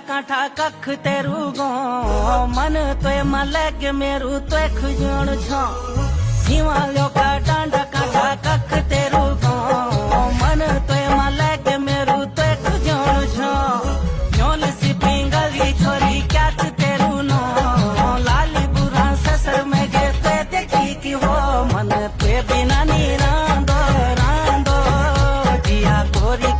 कांठा कख तेरू गो मन तो मलग मेरू तो खुजण छो हिमालय का डांडा कांठा कख तेरू गो मन तो मलग मेरू तो खुजण छो जोल सी पिंगली छोरी क्या तेरू नो लाली बुरा ससर में गे ते देखी कि वो मन पे बिना नी रांदो रांदो जिया कोरी